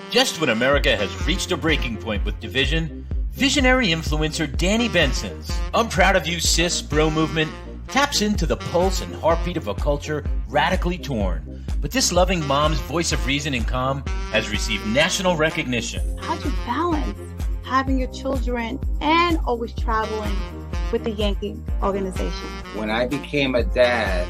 Just when America has reached a breaking point with division, visionary influencer Danni Benson's I'm Proud of You Sis bro movement taps into the pulse and heartbeat of a culture radically torn. But this loving mom's voice of reason and calm has received national recognition. How'd you balance having your children and always traveling with the Yankee organization? When I became a dad,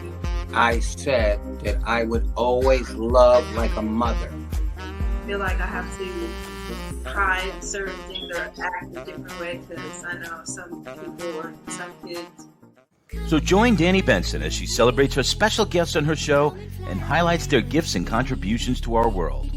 I said that I would always love like a mother. I feel like I have to try certain things or act a different way because I know some people or some kids. So join Danni Benson as she celebrates her special guests on her show and highlights their gifts and contributions to our world.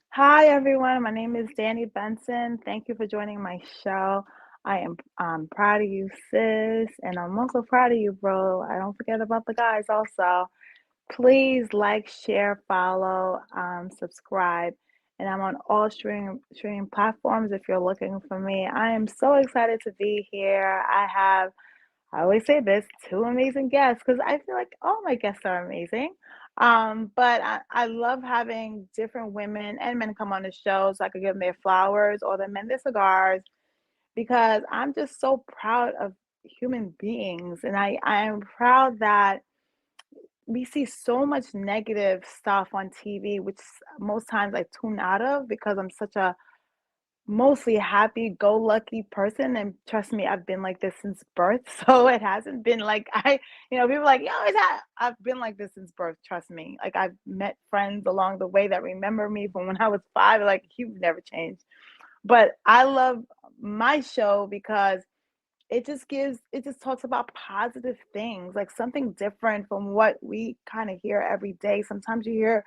Hi, everyone. My name is Danni Benson. Thank you for joining my show. I'm proud of you, sis, and I'm also proud of you, bro. I don't forget about the guys also. Please like, share, follow, subscribe, and I'm on all streaming platforms if you're looking for me. I am so excited to be here. I always say this, two amazing guests because I feel like all my guests are amazing. But I love having different women and men come on the show so I could give them their flowers or the men their cigars because I'm just so proud of human beings. And I am proud that we see so much negative stuff on TV, which most times I tune out of because I'm such a mostly happy-go-lucky person. And trust me, I've been like this since birth. So it hasn't been like people are like, I've been like this since birth. Trust me. Like I've met friends along the way that remember me from when I was 5. Like, you've never changed. But I love my show because it just talks about positive things, like something different from what we kind of hear every day. Sometimes you hear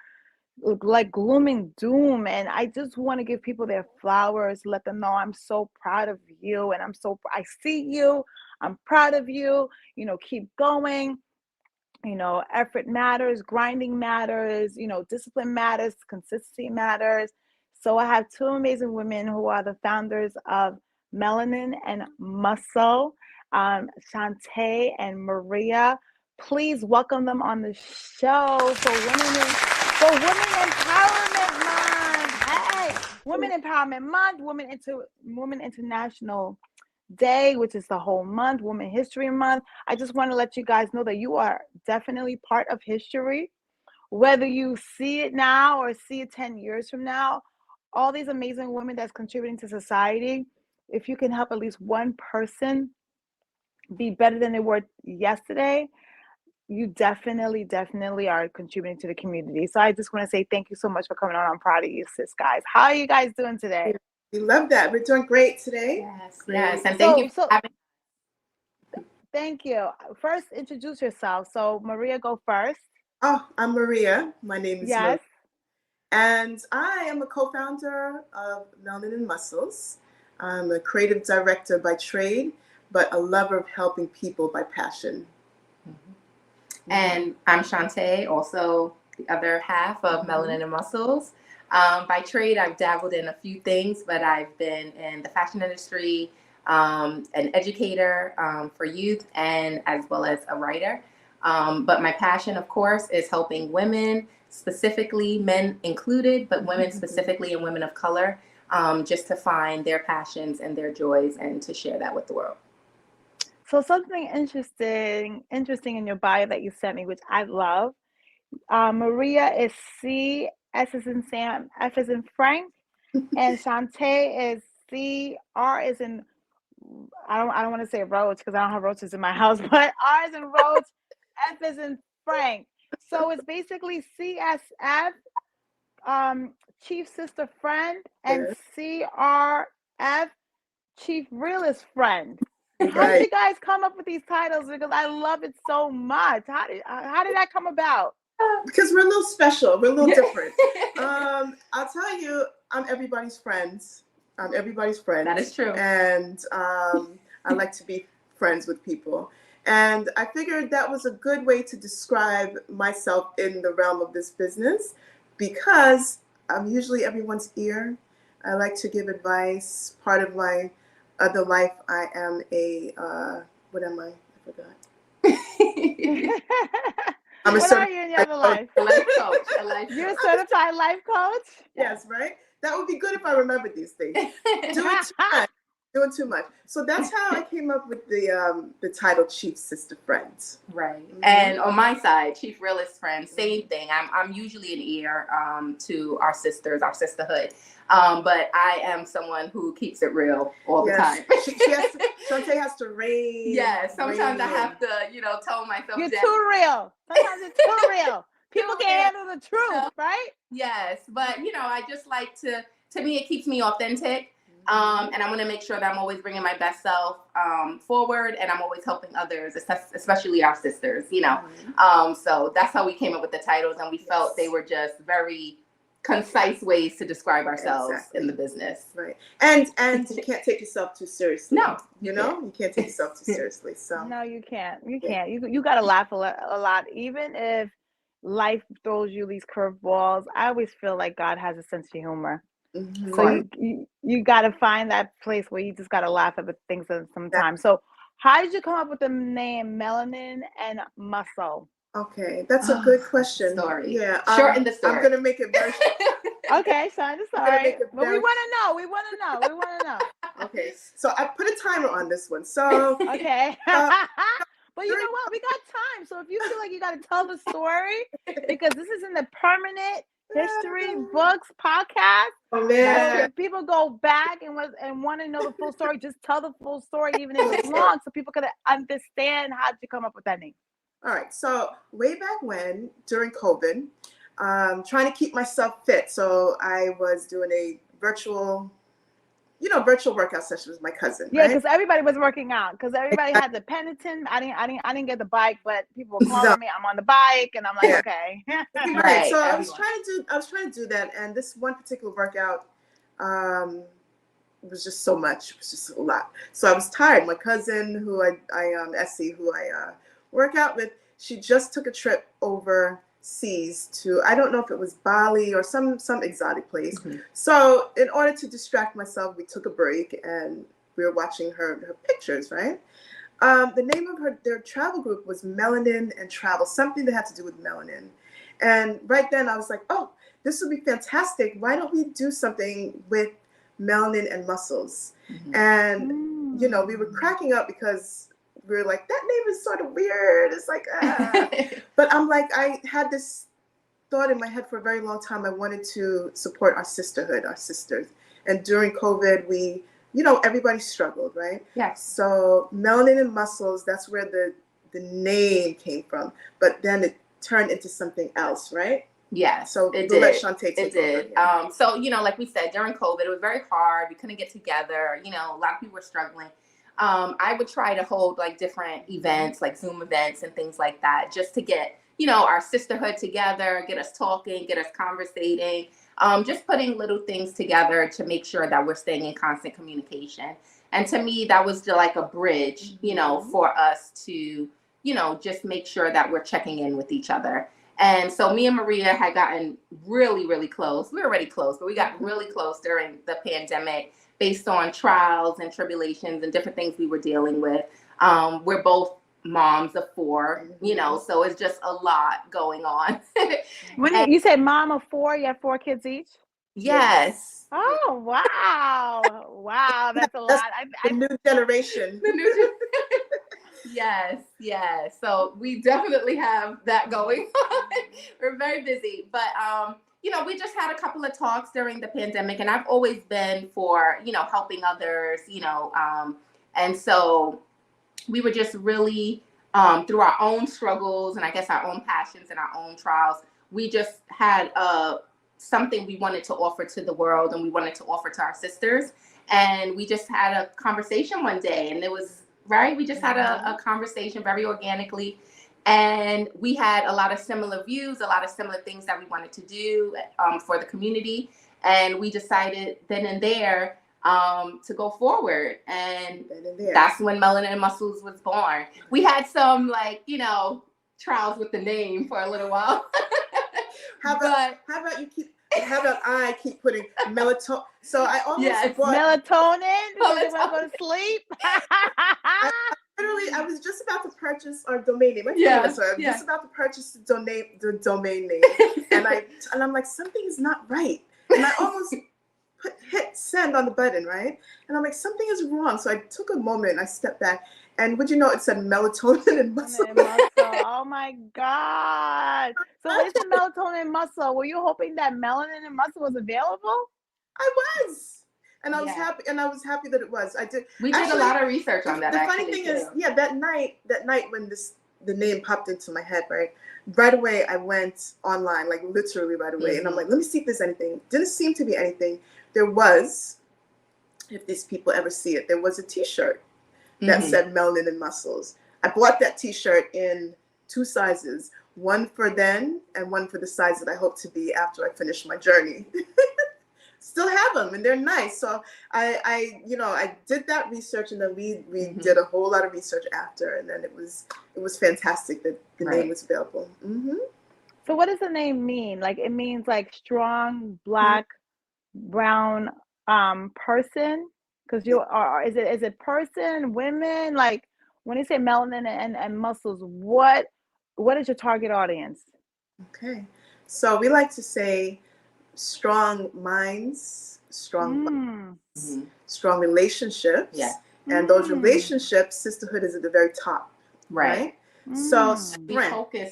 like gloom and doom, and I just want to give people their flowers, let them know I'm so proud of you, and I see you, I'm proud of you, keep going. Effort matters, grinding matters, discipline matters, consistency matters. So I have two amazing women who are the founders of Melanin and Muscle, Shantae and Maria. Please welcome them on the show for Women Empowerment Month. Hey, Women Empowerment Month, Women International Day, which is the whole month, Women History Month. I just want to let you guys know that you are definitely part of history, whether you see it now or see it 10 years from now. All these amazing women that's contributing to society, if you can help at least one person be better than they were yesterday, you definitely are contributing to the community. So I just want to say thank you so much for coming on. I'm proud of you, sis, guys. How are you guys doing today? We love that. We're doing great today. Yes. And thank you for having. Thank you. First, introduce yourself. So Maria, go first. Oh, I'm Maria. My name is Maria. Yes. And I am a co-founder of melaninandmuscles. I'm a creative director by trade, but a lover of helping people by passion. And I'm Shantae, also the other half of Melanin and Muscles. By trade, I've dabbled in a few things, but I've been in the fashion industry, an educator for youth, and as well as a writer. But my passion, of course, is helping women, specifically men included, but women specifically and women of color, just to find their passions and their joys and to share that with the world. So something interesting in your bio that you sent me, which I love. Maria is C, S as in Sam, F as in Frank, and Shantae is C, R is in, I don't want to say roach because I don't have roaches in my house, but R is in roach, F is in Frank. So it's basically CSF, Chief Sister Friend, and CRF, Chief Realist Friend. How did you guys come up with these titles? Because I love it so much. How did that come about? Because we're a little special. We're a little different. I'll tell you, I'm everybody's friends. That is true. And I like to be friends with people. And I figured that was a good way to describe myself in the realm of this business because I'm usually everyone's ear. I like to give advice. Part of my other life, I am what am I? I forgot. I'm a What are you in your other life? A life coach. A life You're a coach. certified life coach? Yes, right? That would be good if I remembered these things. Doing too much. So that's how I came up with the title Chief Sister Friends. Right. And on my side, Chief Realist Friends, same thing. I'm usually an ear to our sisters, our sisterhood. But I am someone who keeps it real all the time. Shantae has to rein. Yes, sometimes I have to, tell myself You're that. too real. Sometimes it's too real. People can't handle the truth, right? Yes, but I just like to me, it keeps me authentic. And I'm going to make sure that I'm always bringing my best self forward, and I'm always helping others, especially our sisters, So that's how we came up with the titles, and we felt they were just very concise ways to describe ourselves in the business. Right. And you can't take yourself too seriously. No. You can't take yourself too seriously. So no, you can't. You can't. You got to laugh a lot, even if life throws you these curveballs. I always feel like God has a sense of humor. So you got to find that place where you just got to laugh at things sometimes. So how did you come up with the name Melanin and Muscle? Okay, that's a good question. Story. Yeah, shorten the story. I'm gonna make it very Okay, shorten the story. But we want to know. Okay, so I put a timer on this one. So okay. But you know what? We got time. So if you feel like you got to tell the story, because this is in the permanent history books podcast. Oh man! People go back and want to know the full story. Just tell the full story, even if it's long, so people could understand how to come up with that name. All right. So way back when, during COVID, trying to keep myself fit, so I was doing a virtual workout session with my cousin. Yeah, because everybody was working out. Because everybody had the Peniton. I didn't get the bike, but people were calling me. I'm on the bike, and I'm like, okay. Right. So I was trying to do that, and this one particular workout was just so much. It was just a lot. So I was tired. My cousin, who Essie, who I work out with, she just took a trip overseas to, I don't know if it was Bali or some exotic place. So in order to distract myself, we took a break and we were watching her pictures, right? The name of their travel group was Melanin and Travel, something that had to do with melanin. And right then I was like, oh, this would be fantastic. Why don't we do something with melanin and muscles? And, we were cracking up because we were like, that name is sort of weird. It's like, but I'm like, I had this thought in my head for a very long time. I wanted to support our sisterhood, our sisters. And during COVID, we, everybody struggled, right? Yes. So Melanin and Muscles, that's where the name came from. But then it turned into something else, right? Yes. So it we'll did. let Shantae take it over. did. So, like we said, during COVID, it was very hard. We couldn't get together. A lot of people were struggling. I would try to hold like different events, like Zoom events and things like that, just to get, our sisterhood together, get us talking, get us conversating, just putting little things together to make sure that we're staying in constant communication. And to me, that was like a bridge, for us to, just make sure that we're checking in with each other. And so me and Maria had gotten really, really close. We were already close, but we got really close during the pandemic, based on trials and tribulations and different things we were dealing with. We're both moms of 4, so it's just a lot going on. When you said mom of 4, you have 4 kids each? Yes. Oh, wow. Wow, that's a lot. The new generation. Yes. So we definitely have that going on. We're very busy, but we just had a couple of talks during the pandemic, and I've always been for, helping others, and so we were just really, through our own struggles and I guess our own passions and our own trials, we just had something we wanted to offer to the world, and we wanted to offer to our sisters. And we just had a conversation one day, and it was, right? We just had a conversation very organically. And we had a lot of similar views, a lot of similar things that we wanted to do for the community. And we decided then and there to go forward. And that's when Melanin and Muscles was born. We had some trials with the name for a little while. How about I keep putting melatonin? So I almost bought melatonin because you want to go to sleep. Literally, I was just about to purchase our domain name. So I was just about to purchase the domain name, and I'm like, something is not right, and I almost hit send on the button, right? And I'm like, something is wrong. So I took a moment, I stepped back, and would you know, it said melatonin and muscle. Oh my God! So when it said melatonin and muscle, were you hoping that melanin and muscle was available? I was. And I was happy, and I was happy that it was. I did. We did a lot of research on that. The funny thing is, that night when the name popped into my head, right away I went online, like literally right away, and I'm like, let me see if there's anything. Didn't seem to be anything. There was, if these people ever see it, there was a T-shirt that said Melanin and Muscles. I bought that T-shirt in 2 sizes, one for then and one for the size that I hope to be after I finish my journey. Still have them, and they're nice. So I did that research, and then we did a whole lot of research after, and then it was fantastic that the name was available. So what does the name mean? Like, it means like strong Black, brown person, because you are. Is it person, women? Like, when you say melanin and muscles, what is your target audience? Okay, so we like to say strong minds, strong bodies, strong relationships, and those relationships, sisterhood is at the very top, right? So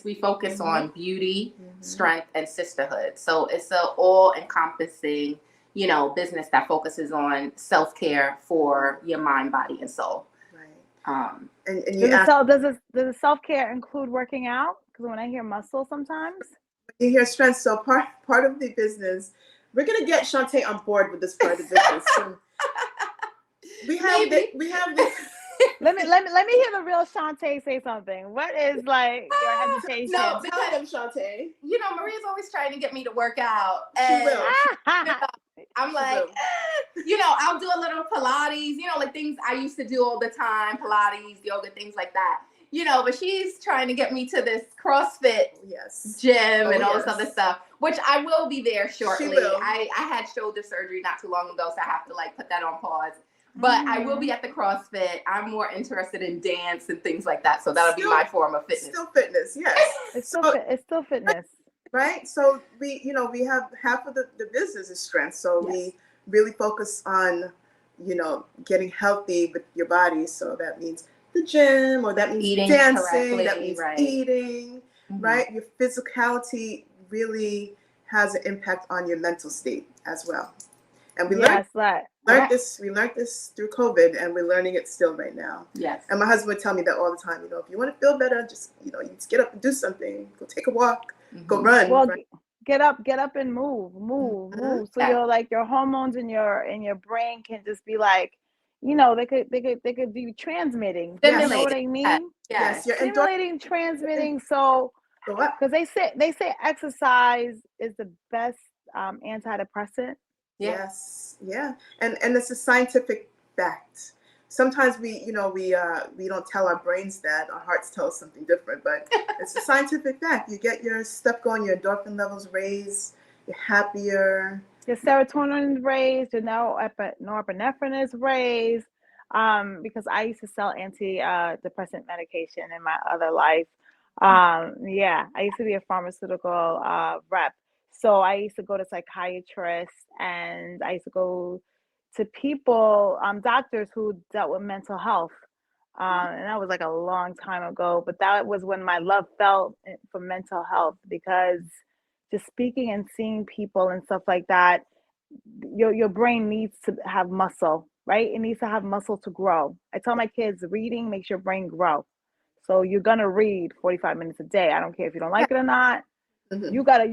we focus on beauty, strength, and sisterhood. So it's a all-encompassing, business that focuses on self-care for your mind, body, and soul. Right. And does the self-care include working out? Because when I hear muscle, sometimes you hear strength. So part of the business, we're gonna get Shantae on board with this part of the business. So we have this. Let me hear the real Shantae say something. What is like your hesitation? No, tell them, Shantae. Maria's always trying to get me to work out. She will. I'm like, I'll do a little Pilates, like things I used to do all the time, Pilates, yoga, things like that. But she's trying to get me to this CrossFit gym and all this other stuff, which I will be there shortly. She will. I had shoulder surgery not too long ago, so I have to put that on pause. But I will be at the CrossFit. I'm more interested in dance and things like that, so that'll be my form of fitness. Still fitness, yes. It's still fitness. Right? So we have half of the business is strength. So we really focus on, getting healthy with your body. So that means the gym, or that means eating dancing, correctly, that means eating, right? Your physicality really has an impact on your mental state as well. And we learned this through COVID, and we're learning it still right now. Yes. And my husband would tell me that all the time. If you want to feel better, just you just get up and do something. Go take a walk. Go run. Well, get up and move. So your hormones in your brain can just be like, they could be transmitting. You know what I mean? Yes. You're stimulating, transmitting. So because they say exercise is the best antidepressant. Yes. Yeah. And it's a scientific fact. Sometimes we don't tell our brains that. Our hearts tell us something different, but it's a scientific fact. You get your stuff going, your endorphin levels raise, you're happier. Your serotonin is raised, your norepinephrine is raised. Because I used to sell antidepressant medication in my other life. I used to be a pharmaceutical rep. So I used to go to psychiatrists, and I used to go to people, doctors who dealt with mental health. And that was like a long time ago, but that was when my love fell for mental health, because just speaking and seeing people and stuff like that, your brain needs to have muscle, right? It needs to have muscle to grow. I tell my kids, reading makes your brain grow. So you're gonna read 45 minutes a day. I don't care if you don't like it or not. You gotta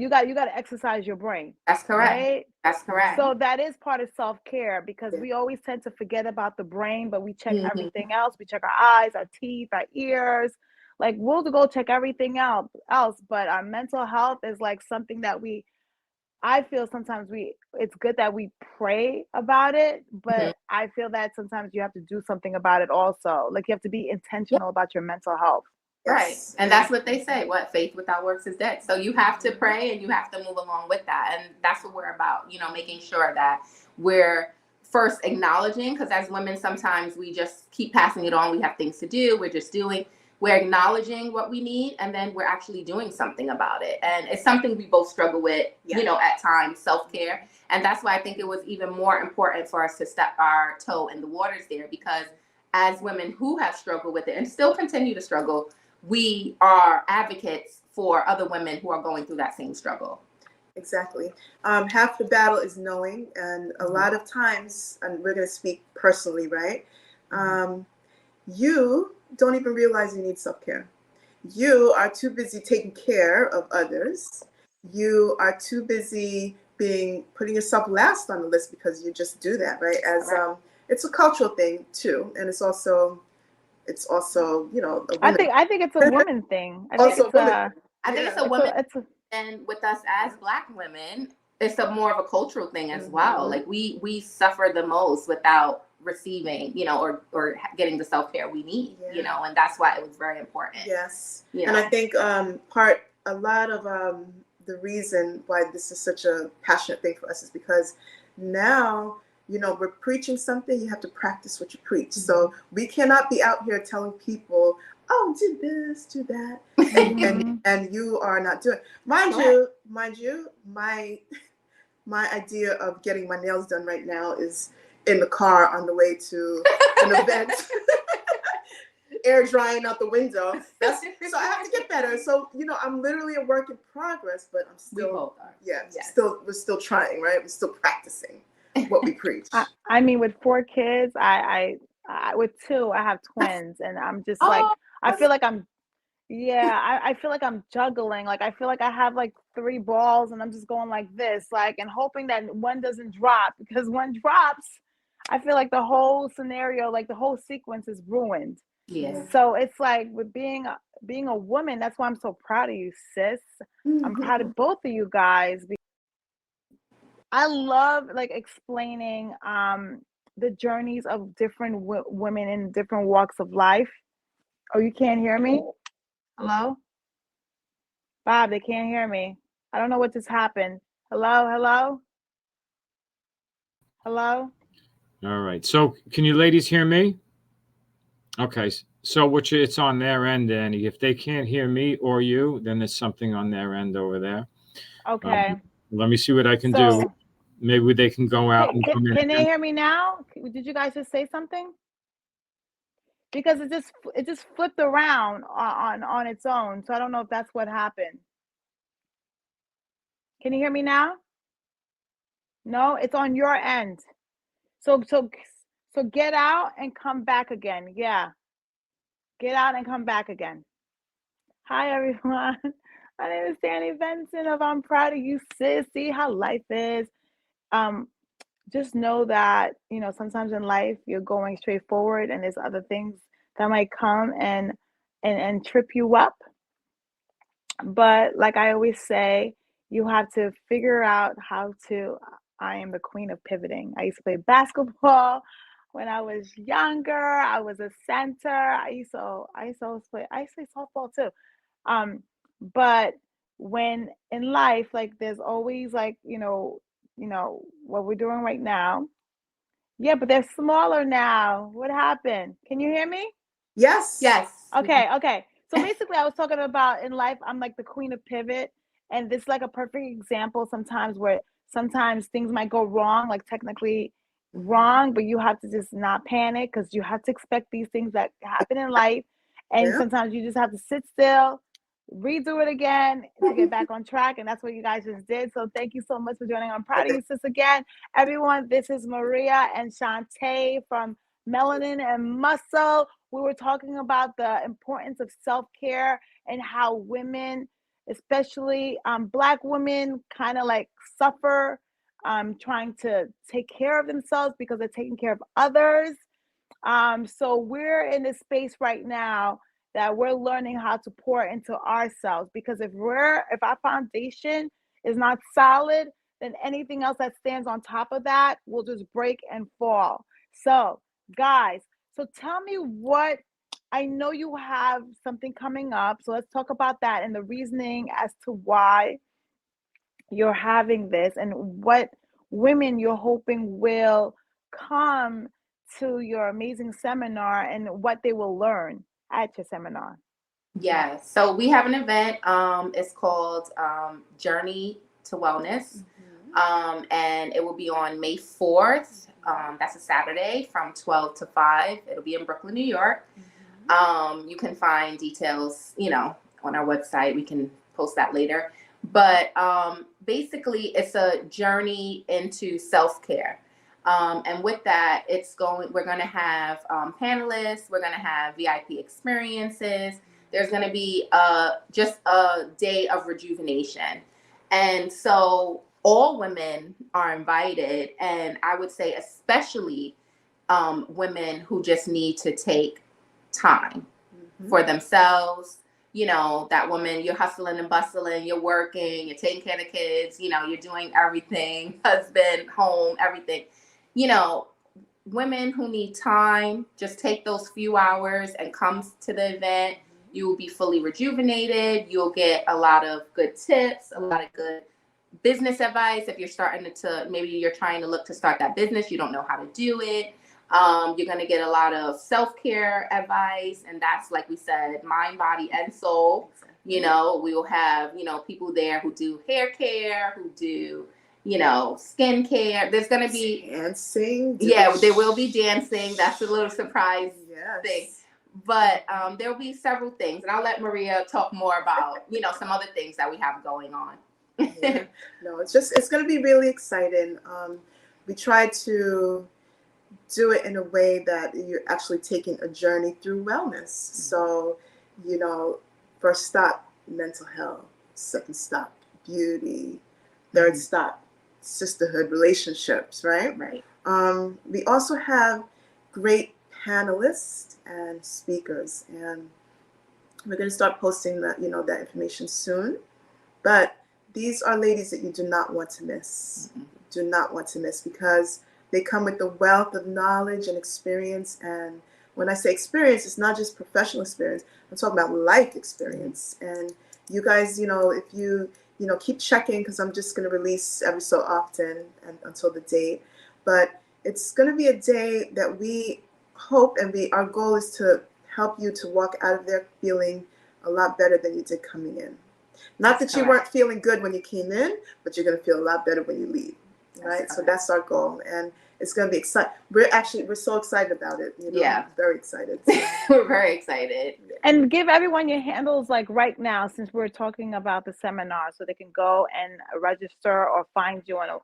exercise your brain. That's correct. Right? That's correct. So that is part of self-care, because we always tend to forget about the brain, but we check everything else. We check our eyes, our teeth, our ears. Like, we'll go check everything else. But our mental health is like something that I feel sometimes it's good that we pray about it, but I feel that sometimes you have to do something about it also. Like, you have to be intentional about your mental health. Right. And that's what they say. Faith without works is dead. So you have to pray, and you have to move along with that. And that's what we're about, making sure that we're first acknowledging, because as women, sometimes we just keep passing it on. We have things to do. We're just doing. We're acknowledging what we need, and then we're actually doing something about it. And it's something we both struggle with, you know, at times, self-care. And that's why I think it was even more important for us to step our toe in the waters there, because as women who have struggled with it and still continue to struggle, we are advocates for other women who are going through that same struggle. Exactly. Half the battle is knowing, and a lot of times, and we're going to speak personally, right? You don't even realize you need self-care. You are too busy taking care of others. You are too busy putting yourself last on the list because you just do that, right? As it's a cultural thing too, and it's also you know. I think it's a woman thing. I think it's a woman. And with us as Black women, it's more of a cultural thing as well. Like we suffer the most without receiving, you know, or getting the self-care we need, you know, and that's why it was very important. Yes. You and know? I think a lot of the reason why this is such a passionate thing for us is because now, you know, we're preaching something, you have to practice what you preach. So we cannot be out here telling people, oh, do this, do that, and you are not doing. Mind you, my idea of getting my nails done right now is in the car on the way to an event, air drying out the window. So I have to get better. So, you know, I'm literally a work in progress, but I'm still, we both are. we're still trying, right? We're still practicing what we preach. I mean, with 4 kids, I with 2, I have twins, and I'm just like, I feel like I'm juggling. Like, I feel like I have like 3 balls, and I'm just going like this, like, and hoping that one doesn't drop, because one drops, I feel like the whole scenario, like the whole sequence is ruined. Yeah. So it's like with being a woman, that's why I'm so proud of you, sis. I'm proud of both of you guys. I love like explaining the journeys of different women in different walks of life. Oh, you can't hear me? Hello? Bob, they can't hear me. I don't know what just happened. Hello? All right. So can you ladies hear me? Okay. So it's on their end, Danny. If they can't hear me or you, then there's something on their end over there. Okay. Let me see what I can do. Maybe they can go out and come in. Can they hear me now? Did you guys just say something? Because it just flipped around on its own. So I don't know if that's what happened. Can you hear me now? No, it's on your end. So get out and come back again. Yeah. Get out and come back again. Hi everyone. My name is Danni Benson of I'm Proud of You Sis. See how life is. Just know that, you know, sometimes in life you're going straight forward, and there's other things that might come and trip you up. But like I always say, you have to figure out how to. I am the queen of pivoting. I used to play basketball when I was younger. I was a center. I used to play softball too. But when in life, like there's always like, you know, what we're doing right now. Yeah, but they're smaller now. What happened? Can you hear me? Yes. Okay. So basically I was talking about in life, I'm like the queen of pivot. And this is like a perfect example sometimes where sometimes things might go wrong, like technically wrong, but you have to just not panic, because you have to expect these things that happen in life. And sometimes you just have to sit still, redo it again to get back on track. And that's what you guys just did. So thank you so much for joining. I'm proud of you, sis, again. Everyone, this is Maria and Shantae from Melanin and Muscle. We were talking about the importance of self-care and how women, especially Black women, kind of like suffer trying to take care of themselves because they're taking care of others. So we're in this space right now that we're learning how to pour into ourselves, because if our foundation is not solid, then anything else that stands on top of that will just break and fall. So guys, so tell me what, I know you have something coming up, so let's talk about that and the reasoning as to why you're having this and what women you're hoping will come to your amazing seminar and what they will learn at your seminar? Yeah, so we have an event. It's called Journey to Wellness, and it will be on May 4th. That's a Saturday from 12 to 5. It'll be in Brooklyn, New York. You can find details, on our website. We can post that later. But basically, it's a journey into self-care. And with that, we're going to have panelists. We're going to have VIP experiences. There's going to be just a day of rejuvenation. And so all women are invited. And I would say especially women who just need to take time for themselves. That woman, you're hustling and bustling, you're working, you're taking care of the kids, you're doing everything, husband, home, everything. Women who need time, just take those few hours and come to the event. You will be fully rejuvenated. You'll get a lot of good tips, a lot of good business advice. If you're maybe you're trying to look to start that business, you don't know how to do it. You're going to get a lot of self-care advice. And that's, like we said, mind, body, and soul. We will have, people there who do hair care, who do, skin care. There's going to be dancing. Yeah, there will be dancing. That's a little surprise thing. But there will be several things. And I'll let Maria talk more about, some other things that we have going on. Yeah. No, it's going to be really exciting. We try to do it in a way that you're actually taking a journey through wellness. So, first stop, mental health. Second stop, beauty. Third stop, sisterhood, relationships, right? Right. We also have great panelists and speakers, and we're going to start posting that information soon. But these are ladies that you do not want to miss. Do not want to miss, because they come with a wealth of knowledge and experience. And when I say experience, it's not just professional experience. I'm talking about life experience. And you guys, if you, keep checking, because I'm just going to release every so often and until the date. But it's going to be a day that we hope, and our goal is to help you to walk out of there feeling a lot better than you did coming in. Not that you weren't feeling good when you came in, but you're going to feel a lot better when you leave. Right, so that's our goal, and it's going to be exciting. We're so excited about it. Yeah, very excited. We're very excited. And give everyone your handles, like right now, since we're talking about the seminar, so they can go and register or find you on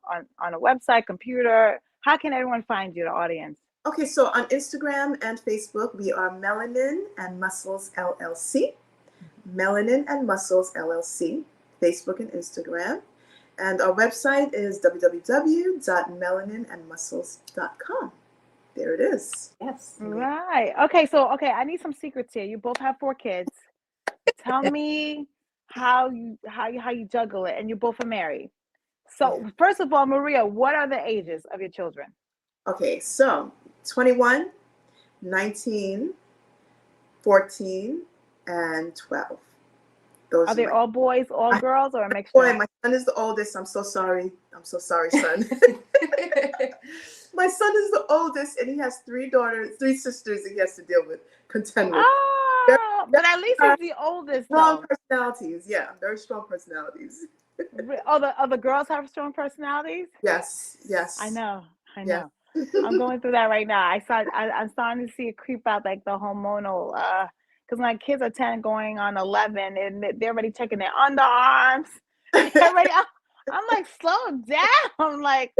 a website, computer. How can everyone find you, the audience? Okay, so on Instagram and Facebook, we are Melanin and Muscles LLC. Melanin and Muscles LLC, Facebook and Instagram. And our website is www.melaninandmuscles.com. There it is. Yes. Right. Okay. So, I need some secrets here. You both have 4 kids. Tell me how you juggle it, and you both are married. So, first of all, Maria, what are the ages of your children? Okay. So, 21, 19, 14, and 12. Are they all boys, all girls, or a mixture? Boy, my son is the oldest. I'm so sorry. Son. My son is the oldest, and he has 3 sisters that he has to deal with, contend with. Oh, but at least he's the oldest. Strong personalities. Yeah, very strong personalities. The girls have strong personalities? Yes. I know. Yeah. I'm going through that right now. I'm starting to see it creep out, like the hormonal, because my kids are 10 going on 11, and they're already checking their underarms. I'm like, slow down. I'm like,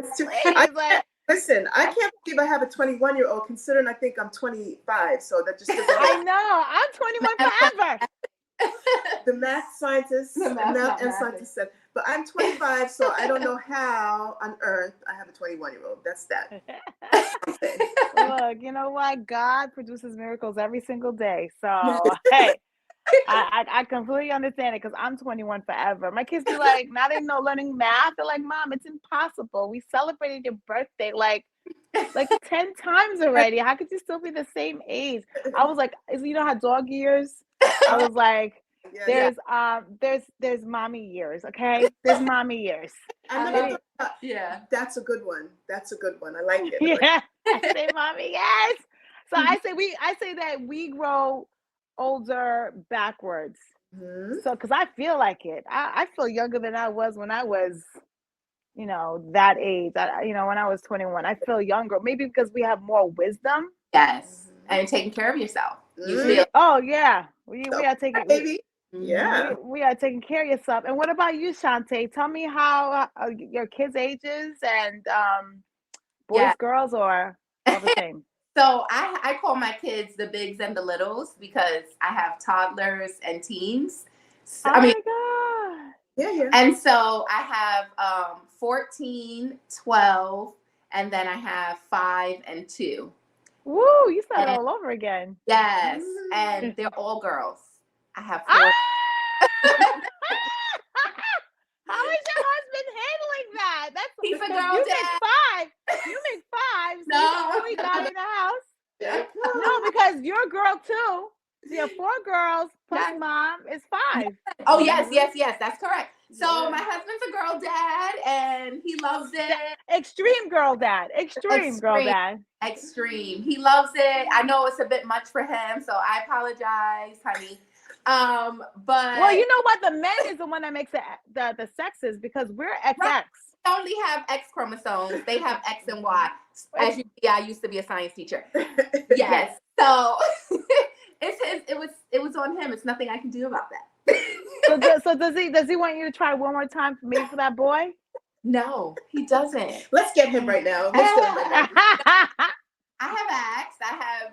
listen, I can't believe I have a 21-year-old, considering I think I'm 25. So that just I know. I'm 21 forever. The math scientists said, but I'm 25, so I don't know how on earth I have a 21-year-old. That's that. Look, you know what? God produces miracles every single day. So, hey, I completely understand it, because I'm 21 forever. My kids be like, now they know learning math. They're like, Mom, it's impossible. We celebrated your birthday like 10 times already. How could you still be the same age? I was like, you know how dog years? I was like, there's mommy years, okay? There's mommy years. That's a good one. I like it. Yeah. I say, mommy, yes. So I say that we grow older backwards. Mhm. So, because I feel like it. I feel younger than I was when I was, that age. When I was 21, I feel younger. Maybe because we have more wisdom. Yes. And taking care of yourself. You Mhm. feel. Oh yeah, we are taking Baby. Yeah. we are taking care of yourself. And what about you, Shantae? Tell me how your kids' ages and boys, Yeah. girls, or all the same. So I call my kids the bigs and the littles because I have toddlers and teens. So, Oh my God. Yeah. and so I have 14, 12, and then I have 5 and 2. Woo, you started And all over again. yes, Mhm. and they're all girls. I have 4. Ah! How is your husband handling that? He's a girl You dad. make 5. So No. he's the only guy in the house. Yeah. No, because you're a girl too. So you have 4 girls plus Yes. mom is 5. Oh yes, that's correct. So Yeah. my husband's a girl dad, and he loves it. Extreme girl dad. Extreme girl dad. Extreme. He loves it. I know it's a bit much for him, so I apologize, honey. But Well, you know what? The men is the one that makes the sexes because we're XX. Right. They only have X chromosomes. They have X and Y. As you see, I used to be a science teacher. Yes. So it was on him. It's nothing I can do about that. So does he want you to try one more time maybe for that boy? No, he doesn't. Let's get him right now. Let's get him right now. I have asked. I have,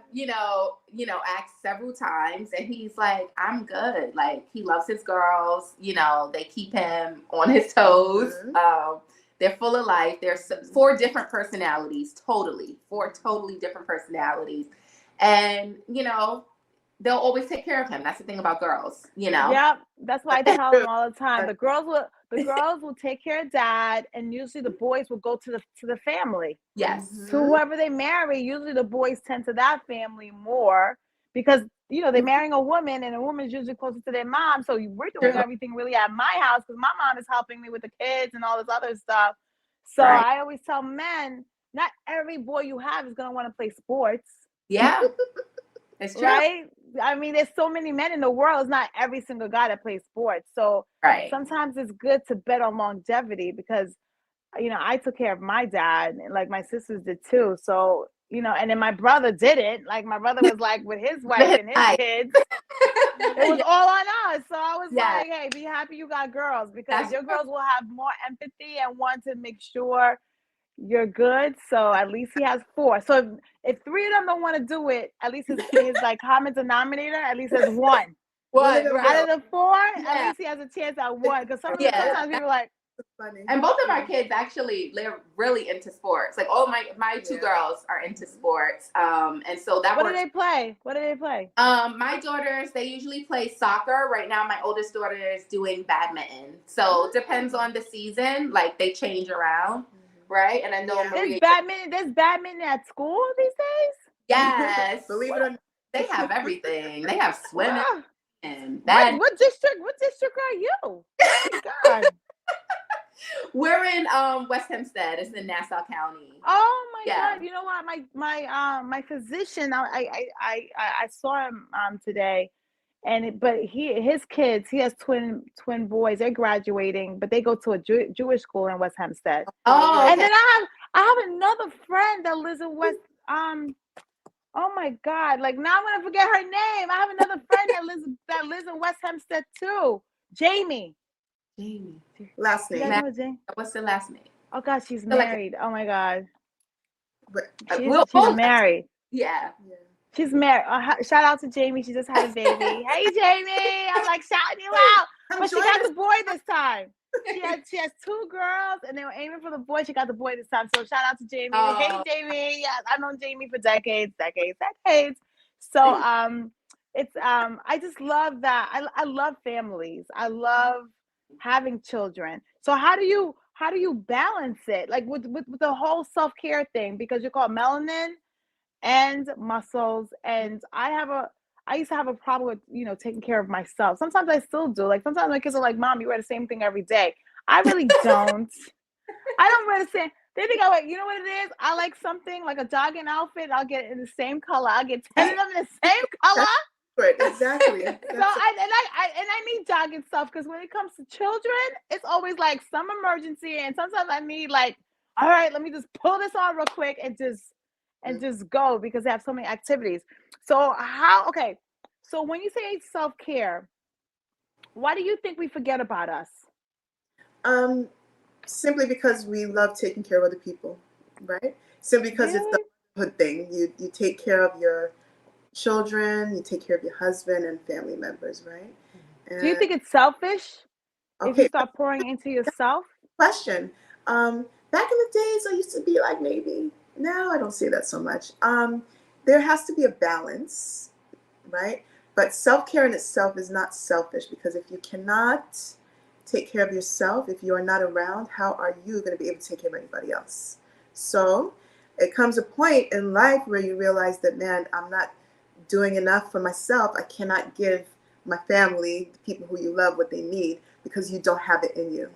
asked several times, and he's like, "I'm good." Like he loves his girls. They keep him on his toes. Mhm. They're full of life. There's 4 different personalities, 4 totally different personalities, and they'll always take care of him. That's the thing about girls, Yep, that's why I tell them all the time. The girls will take care of dad, and usually the boys will go to the family. Yes. To whoever they marry, usually the boys tend to that family more because they're marrying a woman, and a woman's usually closer to their mom. So we're doing everything really at my house because my mom is helping me with the kids and all this other stuff. So Right. I always tell men, not every boy you have is gonna want to play sports. Yeah. It's true. Right? I mean, there's so many men in the world. It's not every single guy that plays sports. So Right. sometimes it's good to bet on longevity because, I took care of my dad and like my sisters did too. So, and then my brother didn't. Like my brother was like with his wife and his kids. It was all on us. So I was like, hey, be happy you got girls because your girls will have more empathy and want to make sure you're good. So at least he has 4. So if 3 of them don't want to do it, at least his like common denominator, at least there's 1. What? Out of the 4, at least he has a chance at 1. Because sometimes people are like, Funny. And both of our kids actually, they're really into sports. Like all my 2 girls are into sports. And so that What do they play? My daughters, they usually play soccer. Right now, my oldest daughter is doing badminton. So it depends on the season. Like they change around, right? And I know Maria. There's badminton at school these days? Yes. Believe it or not. They have everything. They have swimming Wow. and that. What district are you? Oh my God. We're in West Hempstead. It's in Nassau County. Oh my God! You know what? My physician, I saw him today, but his kids, he has twin boys. They're graduating, but they go to a Jewish school in West Hempstead. Oh, okay. And then I have another friend that lives in West. Oh my God! Like now I'm gonna forget her name. I have another friend that lives in West Hempstead too. Jamie. Last name. What's the last name? Oh God, she's married. Oh my God. But, She's married. Yeah. She's married. Shout out to Jamie. She just had a baby. Hey Jamie, I'm like shouting you out. But she got the boy this time. She has 2 girls, and they were aiming for the boy. She got the boy this time. So shout out to Jamie. Hey Jamie. Yeah, I've known Jamie for decades. So it's I just love that. I love families. I love having children. So how do you balance it like with the whole self-care thing, because you call it melanin and muscles, and I used to have a problem with taking care of myself. Sometimes I still do. Like sometimes my kids are like, Mom, you wear the same thing every day. I really don't. I don't wear the same. They think you know what it is? I like something like a jogging outfit. I'll get it in the same color. I'll get 10 of them in the same color. Right, exactly. So I need jogging stuff because when it comes to children, it's always like some emergency, and sometimes I need like, all right, let me just pull this on real quick and just go because they have so many activities. So so when you say self-care, why do you think we forget about us? Simply because we love taking care of other people, right? Simply because it's the Really? good thing. You take care of your children, you take care of your husband and family members, right? Do you And think it's selfish if you okay, start pouring into yourself? question. Back in the days, I used to be like maybe. Now I don't see that so much. There has to be a balance, right? But self-care in itself is not selfish because if you cannot take care of yourself, if you are not around, how are you going to be able to take care of anybody else? So it comes a point in life where you realize that, man, I'm not doing enough for myself. I cannot give my family, the people who you love, what they need because you don't have it in you,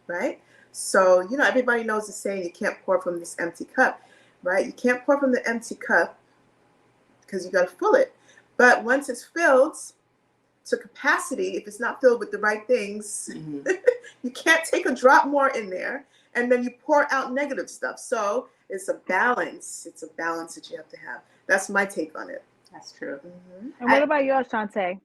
right? So, everybody knows the saying, you can't pour from this empty cup, right? You can't pour from the empty cup because you got to fill it. But once it's filled to capacity, if it's not filled with the right things, you can't take a drop more in there and then you pour out negative stuff. So it's a balance. It's a balance that you have to have. That's my take on it. That's true. And what about yours, Shantae?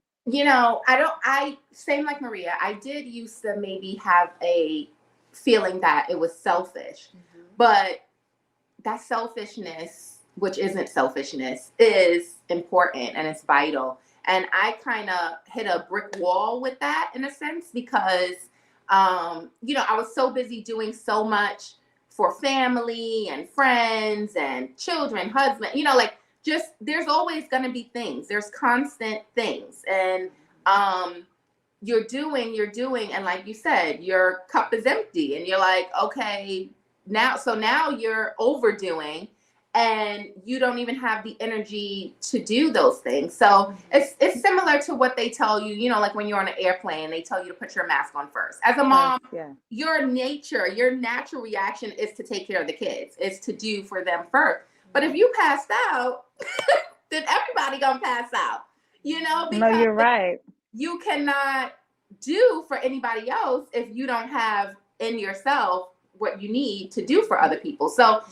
Same like Maria, I did used to maybe have a feeling that it was selfish, but that selfishness, which isn't selfishness, is important and it's vital. And I kind of hit a brick wall with that in a sense because, I was so busy doing so much for family and friends and children, husband, just there's always going to be things. There's constant things. And you're doing. And like you said, your cup is empty and you're like, okay, now you're overdoing and you don't even have the energy to do those things. So it's similar to what they tell you, like when you're on an airplane, they tell you to put your mask on first. As a mom, your natural reaction is to take care of the kids, is to do for them first. But if you passed out, then everybody gonna pass out, because no, you're right. You cannot do for anybody else if you don't have in yourself what you need to do for other people. So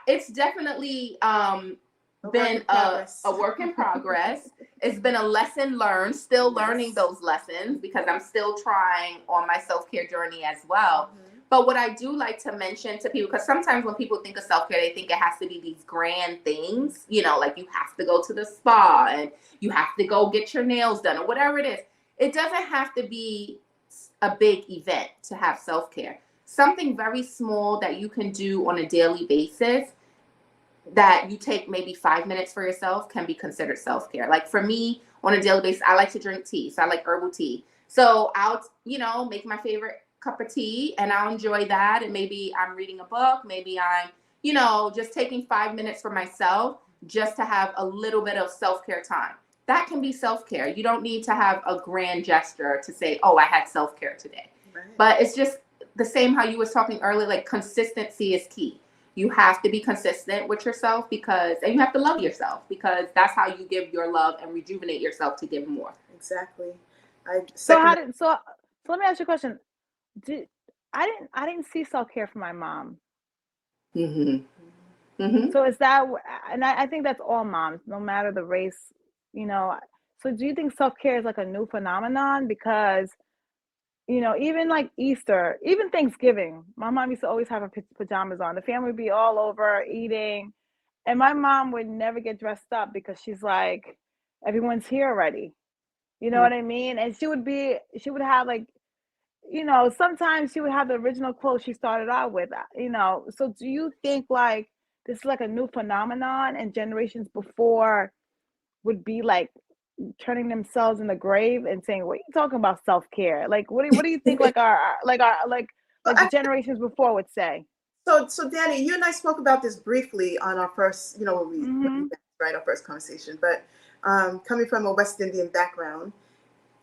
it's definitely been a work in progress. It's been a lesson learned, still learning those lessons because I'm still trying on my self-care journey as well. But what I do like to mention to people, because sometimes when people think of self-care, they think it has to be these grand things, like you have to go to the spa and you have to go get your nails done or whatever it is. It doesn't have to be a big event to have self-care. Something very small that you can do on a daily basis that you take maybe 5 minutes for yourself can be considered self-care. Like for me, on a daily basis, I like to drink tea. So I like herbal tea. So I'll, make my favorite cup of tea and I'll enjoy that. And maybe I'm reading a book. Maybe I'm, just taking 5 minutes for myself just to have a little bit of self-care time. That can be self-care. You don't need to have a grand gesture to say, oh, I had self-care today. Right. But it's just the same how you was talking earlier, like consistency is key. You have to be consistent with yourself and you have to love yourself because that's how you give your love and rejuvenate yourself to give more. Exactly. So let me ask you a question. I didn't see self-care from my mom. So is that, and I think that's all moms, no matter the race, So do you think self-care is like a new phenomenon? Because, even like Easter, even Thanksgiving, my mom used to always have her pajamas on. The family would be all over eating. And my mom would never get dressed up because she's like, everyone's here already. You know what I mean? And she would have like, sometimes she would have the original clothes she started out with, So do you think like this is like a new phenomenon and generations before would be like turning themselves in the grave and saying, what are you talking about self-care? Like, what do you think like the generations before would say? So Danni, you and I spoke about this briefly on our first, when we met, right, our first conversation, but coming from a West Indian background,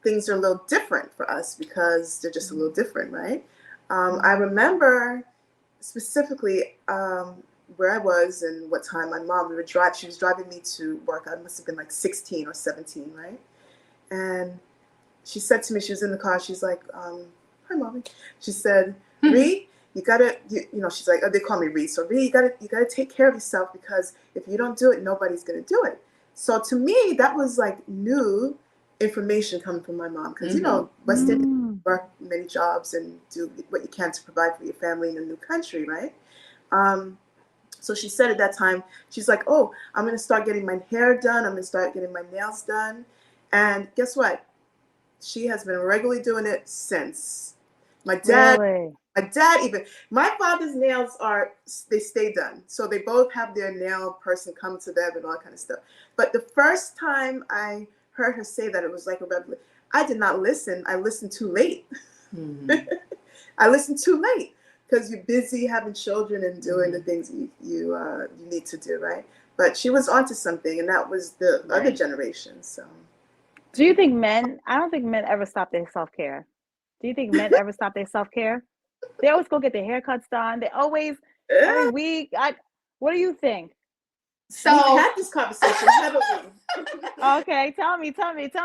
things are a little different for us because they're just a little different, right? I remember specifically where I was and what time my mom she was driving me to work. I must have been like 16 or 17, right? And she said to me, she was in the car, she's like, hi, Mommy. She said, Ree, you gotta, you know, she's like, oh, they call me Ree. So Ree, you gotta take care of yourself, because if you don't do it, nobody's gonna do it. So to me, that was like new information coming from my mom, because you know, West Indians work many jobs and do what you can to provide for your family in a new country, right? So she said at that time, she's like, oh, I'm gonna start getting my hair done, I'm gonna start getting my nails done. And guess what? She has been regularly doing it since. My dad, my father's nails they stay done. So they both have their nail person come to them and all that kind of stuff. But the first time I heard her say that, it was like a revelation. I did not listen. I listened too late. I listened too late, because you're busy having children and doing the things you need to do, right? But she was onto something, and that was the other generation. So, do you think I don't think men ever stop their self-care. Do you think men ever stop their self-care? They always go get their haircuts done. They always, every week. What do you think? So we've had this conversation, haven't we? Okay, tell me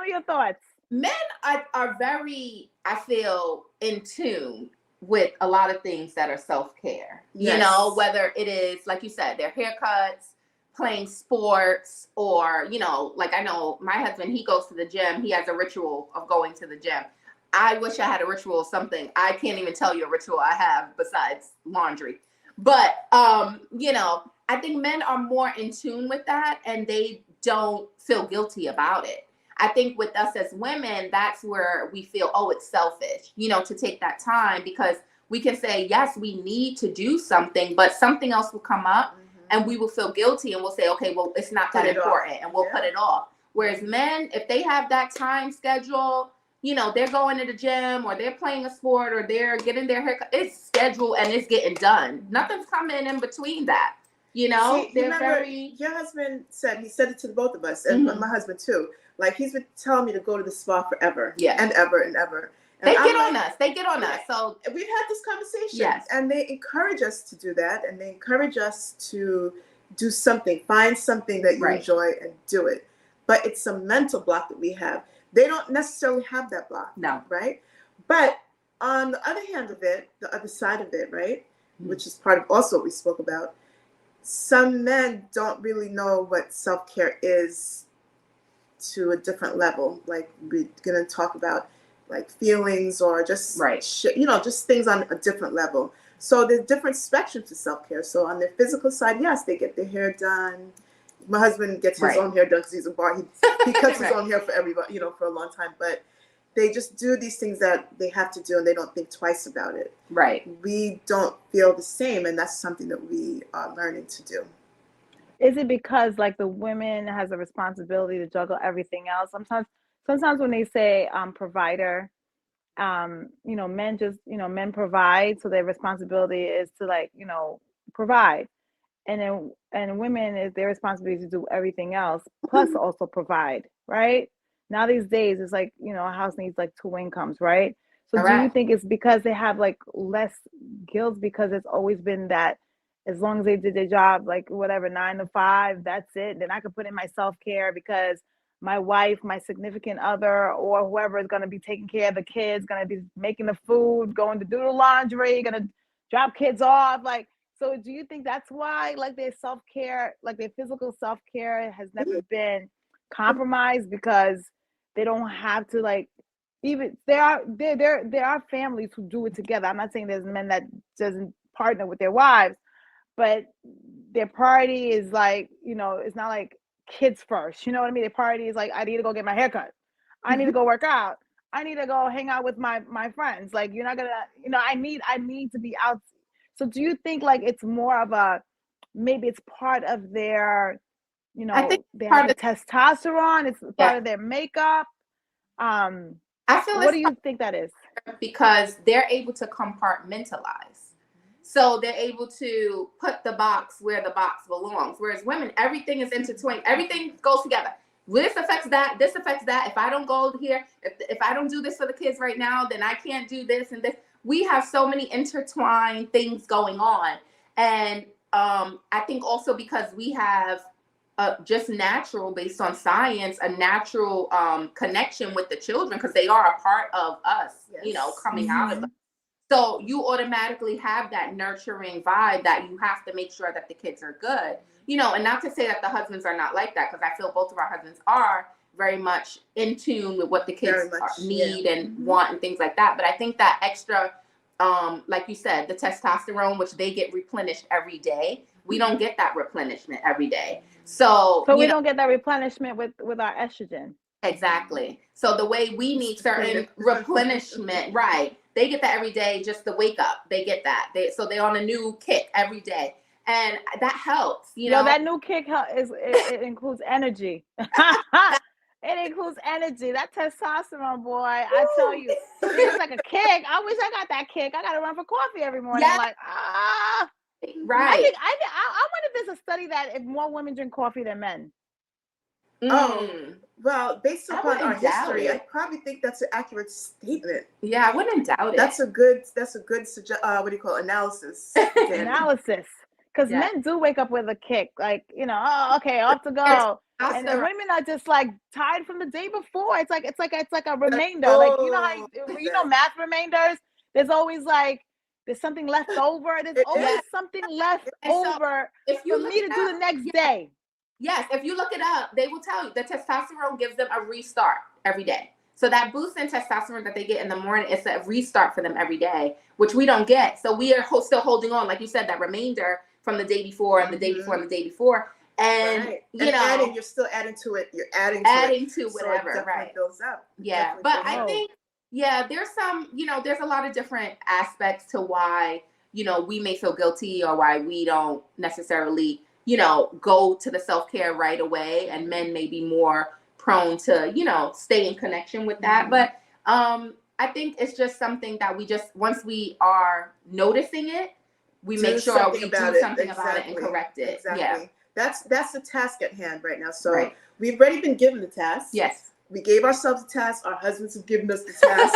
your thoughts. Men are very, I feel, in tune with a lot of things that are self-care. Yes. You know, whether it is, like you said, their haircuts, playing sports, or, you know, like I know my husband, he goes to the gym. He has a ritual of going to the gym. I wish I had a ritual of something. I can't even tell you a ritual I have besides laundry. But, you know, I think men are more in tune with that, and they don't feel guilty about it. I think with us as women, that's where we feel, oh, it's selfish, you know, to take that time, because we can say, yes, we need to do something, but something else will come up and we will feel guilty, and we'll say, okay, well, it's not that important, and we'll put it off. Whereas men, if they have that time schedule, you know, they're going to the gym, or they're playing a sport, or they're getting their haircut, it's scheduled and it's getting done. Nothing's coming in between that. You know, See, your husband he said it to the both of us, and my husband too. Like, he's been telling me to go to the spa forever, and ever and ever. And they get on us. They get on us. So we've had this conversation, and they encourage us to do that, and they encourage us to do something, find something that you enjoy and do it. But it's a mental block that we have. They don't necessarily have that block, right? But on the other hand of it, the other side of it, right, which is part of also what we spoke about, some men don't really know what self-care is to a different level. Like, we're going to talk about like feelings, or just, you know, just things on a different level. So there's different spectrums to self-care. So on the physical side, yes, they get their hair done. My husband gets his own hair done because he's a bar. He cuts his own hair for everybody, you know, for a long time. But they just do these things that they have to do, and they don't think twice about it. Right. We don't feel the same, and that's something that we are learning to do. Is it because, like, the women has a responsibility to juggle everything else? Sometimes when they say provider, you know, men just, you know, men provide, so their responsibility is to, like, you know, provide. And women, is their responsibility to do everything else, plus also provide, right? Now these days, it's like, you know, a house needs like 2 incomes, right? So do you think it's because they have like less guilt, because it's always been that as long as they did their job, like whatever, 9 to 5, that's it. Then I could put in my self-care, because my wife, my significant other, or whoever is going to be taking care of the kids, going to be making the food, going to do the laundry, going to drop kids off. Like, so do you think that's why, like, their self-care, like their physical self-care has never been compromised, because they don't have to, like, even there are families who do it together. I'm not saying there's men that doesn't partner with their wives, but their priority is like, you know, it's not like kids first. You know what I mean? Their priority is like, I need to go get my haircut. I need to go work out. I need to go hang out with my friends. Like, you're not gonna, you know, I need to be out. So do you think like it's more of a, maybe it's part of their, you know, they have the testosterone, it's part of their makeup? I feel what do you think that is? Because they're able to compartmentalize. So they're able to put the box where the box belongs. Whereas women, everything is intertwined. Everything goes together. This affects that. This affects that. If I don't go here, if I don't do this for the kids right now, then I can't do this and this. we have so many intertwined things going on. And I think also because we have just natural, based on science, a natural connection with the children, because they are a part of us, you know, coming out of us. So you automatically have that nurturing vibe that you have to make sure that the kids are good, you know, and not to say that the husbands are not like that, because I feel both of our husbands are very much in tune with what the kids need and want and things like that. But I think that extra, like you said, the testosterone, which they get replenished every day, we don't get that replenishment every day. So we don't get that replenishment with our estrogen. Exactly. So the way we need certain replenishment, right? They get that every day, just the wake up. They get that. So they're on a new kick every day. And that helps, you know. That new kick it includes energy. It includes energy. That testosterone, boy, I tell you, it's like a kick. I wish I got that kick. I got to run for coffee every morning. Yes. Like, right. I wonder if there's a study that if more women drink coffee than men. Oh, well, based upon our history, I probably think that's an accurate statement. Yeah, I wouldn't doubt it. That's a good what do you call it? Analysis. Analysis. Because men do wake up with a kick, like, you know, oh, okay, off to go. And the women are just like tired from the day before. It's like a remainder. Like, you know how math remainders? There's always like there's something left over. There's always something left over for me to do the next day. Yes, if you look it up, they will tell you the testosterone gives them a restart every day. So that boost in testosterone that they get in the morning, it's a restart for them every day, which we don't get. So we are still holding on, like you said, that remainder from the day before and the day before and the day before. And you know, you're still adding to it. You're adding to whatever, so it right? Builds up. Yeah, but I think there's some, you know, there's a lot of different aspects to why, you know, we may feel guilty or why we don't necessarily, you know, go to the self-care right away, and men may be more prone to, you know, stay in connection with that. But I think it's just something that we just, once we are noticing it, we make sure we do something about it and correct it. Exactly. Yeah. That's the task at hand right now. So we've already been given the task. Yes. We gave ourselves a task. Our husbands have given us the task,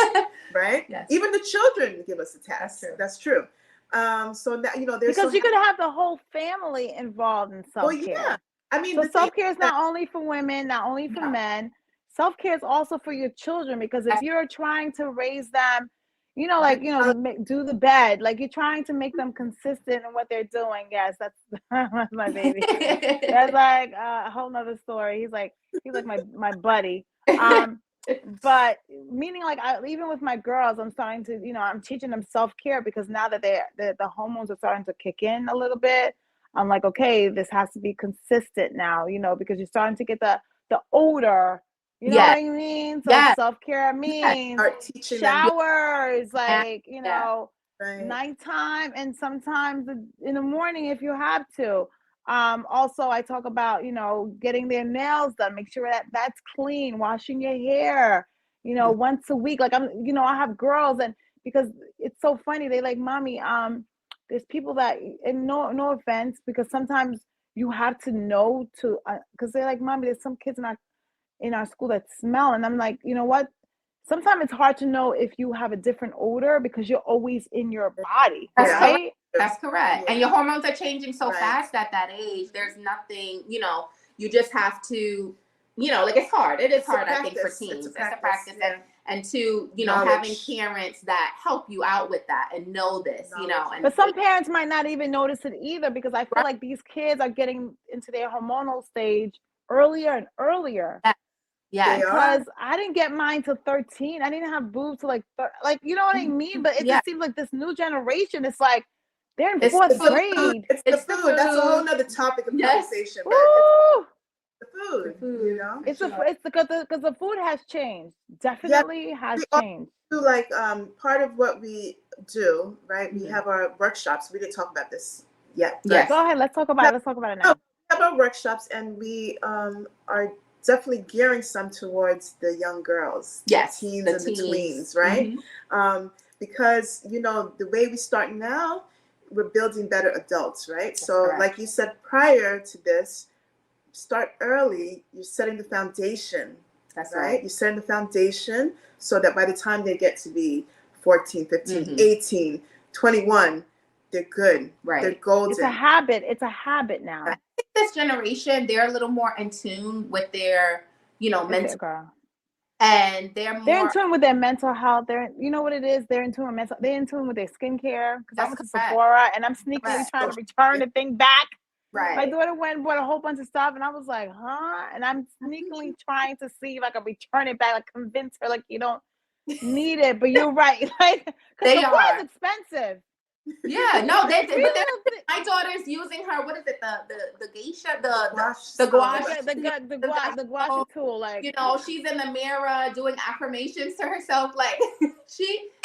right? Yes. Even the children give us the task. That's true. So that, you know, there's because you could have the whole family involved in self-care. Well, yeah. I mean, so self-care is not only for women, not only for men. Self-care is also for your children, because if you're trying to raise them, you know, like, you know, do the bed, like you're trying to make them consistent in what they're doing. Yes, that's my baby. That's like a whole nother story. He's like my buddy. But meaning, like, even with my girls, I'm starting to, you know, I'm teaching them self-care, because now that the hormones are starting to kick in a little bit, I'm like, okay, this has to be consistent now, you know, because you're starting to get the odor. You know what I mean? So self-care means showers, like, you know, nighttime and sometimes in the morning if you have to. Also, I talk about, you know, getting their nails done, make sure that that's clean, washing your hair, you know, once a week. Like, I'm, you know, I have girls, and because it's so funny, they like, mommy, there's people that, and no offense, because sometimes you have to know to, because they're like, mommy, there's some kids in our school that smell. And I'm like, you know what? Sometimes it's hard to know if you have a different odor because you're always in your body, right? That's correct. And your hormones are changing so fast at that age. There's nothing, you know, you just have to, you know, like, it's hard. It is hard, I think, for teens. It's a practice. And to, you know, having parents that help you out with that and know this, you know. And but some parents might not even notice it either, because I feel like these kids are getting into their hormonal stage earlier and earlier. Yeah, because I didn't get mine till 13. I didn't have boobs till like you know what I mean? But it just seems like this new generation, it's like they're in fourth grade. It's the food. That's a whole nother topic of conversation. But it's the food, you know? It's because the food has changed. Definitely has changed. Like part of what we do, right? We have our workshops. We didn't talk about this yet. Yeah. Go ahead. Let's talk about it. Let's talk about it now. We have our workshops, and we are definitely gearing some towards the young girls, teens and the tweens, right? Because, you know, the way we start now, we're building better adults, right? That's so correct. Like you said, prior to this, start early, you're setting the foundation. That's right. You're setting the foundation so that by the time they get to be 14, 15, 18, 21, they're good. Right. They're golden. It's a habit. It's a habit now. I think this generation, they're a little more in tune with their, mental, and they're in tune with their mental health. You know what it is? They're in tune with mental. They're in tune with their skincare. Because I went to Sephora and I'm sneakily trying to return the thing back. Right. My daughter went and bought a whole bunch of stuff, and I was like, huh? And I'm sneakily trying to see if I can return it back, like convince her, like, you don't need it. But you're right. Like, because Sephora's expensive. Yeah, no, my daughter's using her. What is it? The geisha, the gouache tool. Like, she's in the mirror doing affirmations to herself. Like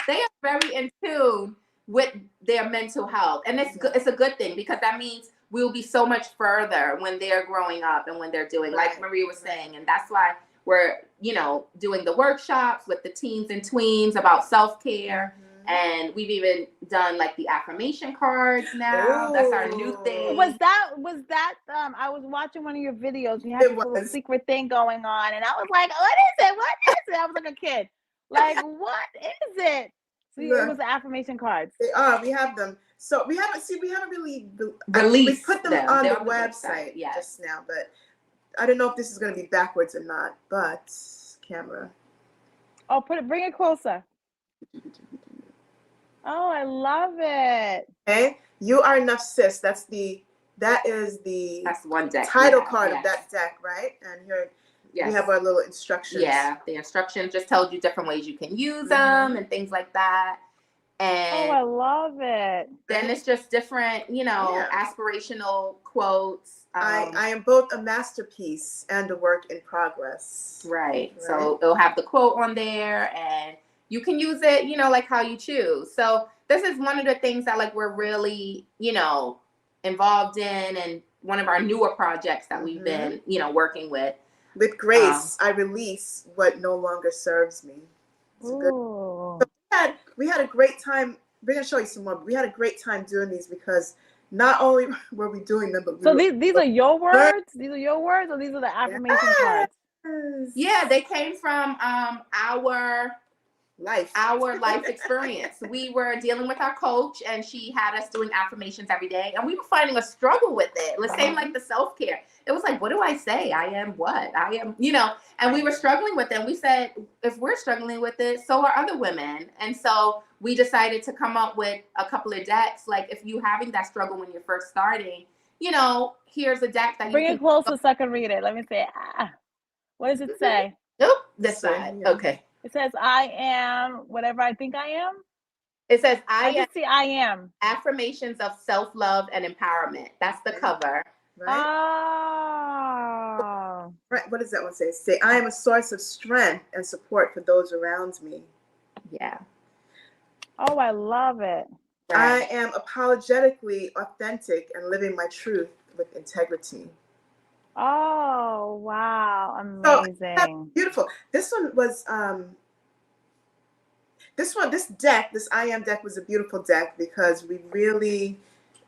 they are very in tune with their mental health, and it's a good thing, because that means we'll be so much further when they're growing up and when they're doing, like Maria was saying, and that's why we're doing the workshops with the teens and tweens about self-care. And we've even done like the affirmation cards now. Ooh. That's our new thing. Was that I was watching one of your videos. You had this little secret thing going on, and I was like, what is it? What is it? I was like a kid. Like, what is it? So it was the affirmation cards. They are. We have them. So we haven't really released. We put them on the website just now, but I don't know if this is going to be backwards or not. But camera. Oh, bring it closer. Oh, I love it. Okay, You Are Enough, Sis. That's one deck. Title card of that deck, right? And here we have our little instructions. Yeah, the instructions just tells you different ways you can use them and things like that. And I love it. Then it's just different, aspirational quotes. I am both a masterpiece and a work in progress. Right. So it'll have the quote on there, and you can use it, like how you choose. So this is one of the things that like we're really, involved in, and one of our newer projects that we've been, working with. With grace, I release what no longer serves me. So we had a great time. We're gonna show you some more. But we had a great time doing these, because not only were we doing them, but these are your words. These are your words, or these are the affirmation cards? Yeah, they came from our life experience. We were dealing with our coach, and she had us doing affirmations every day, and we were finding a struggle with it. The same like the self-care. It was like, what do I say? I am what? I am, and we were struggling with it. And we said, if we're struggling with it, so are other women. And so we decided to come up with a couple of decks. Like, if you're having that struggle when you're first starting, here's a deck that bring it closer so I can read it. Let me say, what does it say? Nope, this side. Okay. It says, I am whatever I think I am. It says, I am. Affirmations of self-love and empowerment. That's the cover. Right? Oh. Right. What does that one say? Say, I am a source of strength and support for those around me. Yeah. Oh, I love it. I am apologetically authentic and living my truth with integrity. Oh, wow. Amazing. So, beautiful. This one was this I Am deck was a beautiful deck, because we really,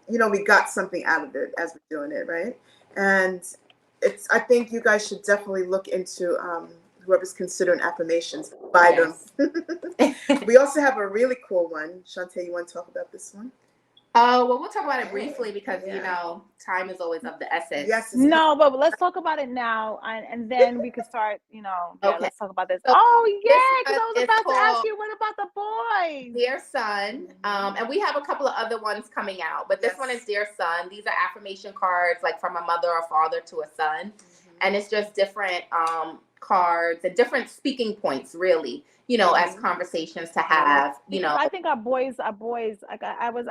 we got something out of it as we're doing it, right? And I think you guys should definitely look into whoever's considering affirmations, buy them. We also have a really cool one. Shantae, you want to talk about this one? Well, we'll talk about it briefly, because time is always of the essence. Yes. No, but let's talk about it now, and then we can start. Let's talk about this. So because I was about to ask you, what about the boys? Dear Son, and we have a couple of other ones coming out, but this one is Dear Son. These are affirmation cards, like from a mother or father to a son, and it's just different cards and different speaking points, really. As conversations to have. I think our boys. Like I was